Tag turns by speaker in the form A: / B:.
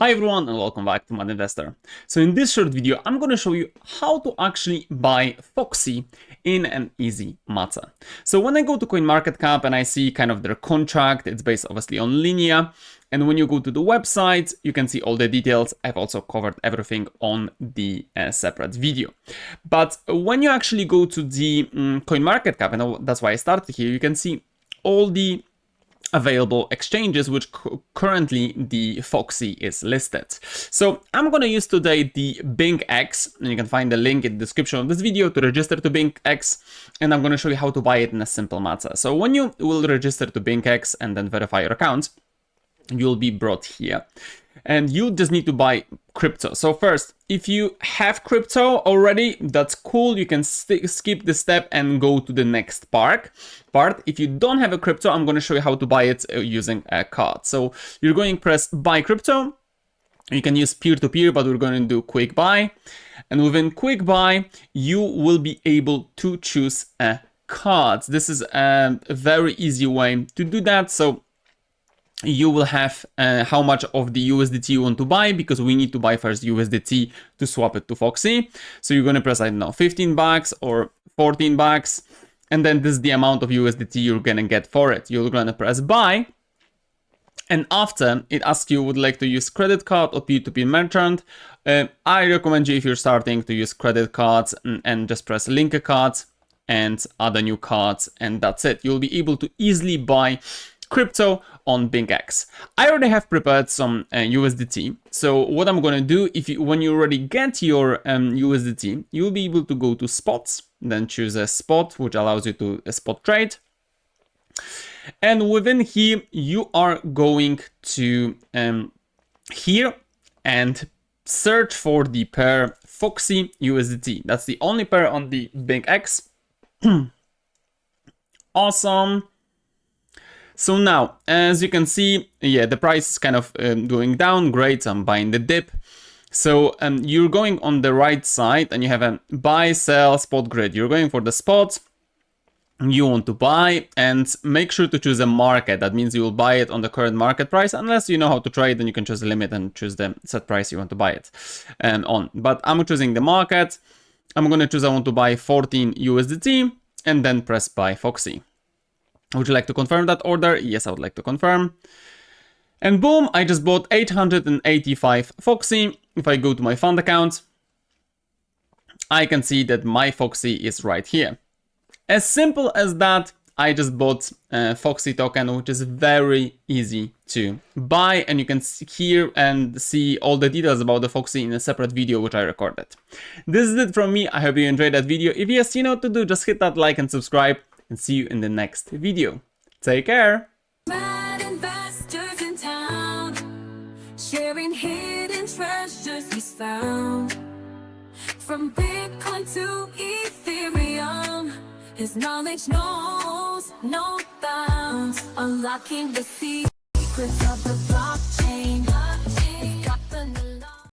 A: Hi everyone and welcome back to Mad Investor. So in this short video, I'm going to show you how to actually buy FOXY in an easy manner. So when I go to CoinMarketCap and I see kind of their contract, it's based obviously on Linea. And when you go to the website, you can see all the details. I've also covered everything on the separate video. But when you actually go to the CoinMarketCap, and that's why I started here, you can see all the available exchanges which currently the FOXY is listed. So I'm going to use today the BingX, and you can find the link in the description of this video to register to BingX, and I'm going to show you how to buy it in a simple manner. So when you will register to BingX and then verify your account, you'll be brought here and you just need to buy crypto. So first, if you have crypto already, that's cool. You can skip this step and go to the next part. If you don't have a crypto, I'm going to show you how to buy it using a card. So you're going to press buy crypto. You can use peer-to-peer, but we're going to do quick buy. And within quick buy, you will be able to choose a card. This is a very easy way to do that. So you will have how much of the USDT you want to buy, because we need to buy first USDT to swap it to FOXY. So you're going to press, I don't know, $15 or $14. And then this is the amount of USDT you're going to get for it. You're going to press buy. And after it asks you would like to use credit card or peer-to-peer merchant. I recommend you, if you're starting, to use credit cards and just press link a card and add a new card. And that's it. You'll be able to easily buy crypto on BingX. I already have prepared some USDT. So what I'm going to do, when you already get your USDT, you'll be able to go to spots, then choose a spot, which allows you to spot trade. And within here, you are going to here and search for the pair FOXY USDT. That's the only pair on the BingX. Awesome. So now, as you can see, yeah, the price is kind of going down. Great, I'm buying the dip. So you're going on the right side and you have a buy, sell, spot grid. You're going for the spot you want to buy, and make sure to choose a market. That means you will buy it on the current market price. Unless you know how to trade, then you can choose the limit and choose the set price you want to buy it on. But I'm choosing the market. I'm going to choose I want to buy 14 USDT and then press buy FOXY. Would you like to confirm that order? Yes, I would like to confirm. And boom, I just bought 885 FOXY. If I go to my fund account, I can see that my FOXY is right here. As simple as that, I just bought a FOXY token, which is very easy to buy. And you can hear and see all the details about the FOXY in a separate video, which I recorded. This is it from me. I hope you enjoyed that video. If yes, you know what to do, just hit that like and subscribe. And see you in the next video. Take care.
B: Mad investors in town, sharing hidden treasures he's found. From Bitcoin to Ethereum, his knowledge knows no bounds. Unlocking the secrets of the blockchain.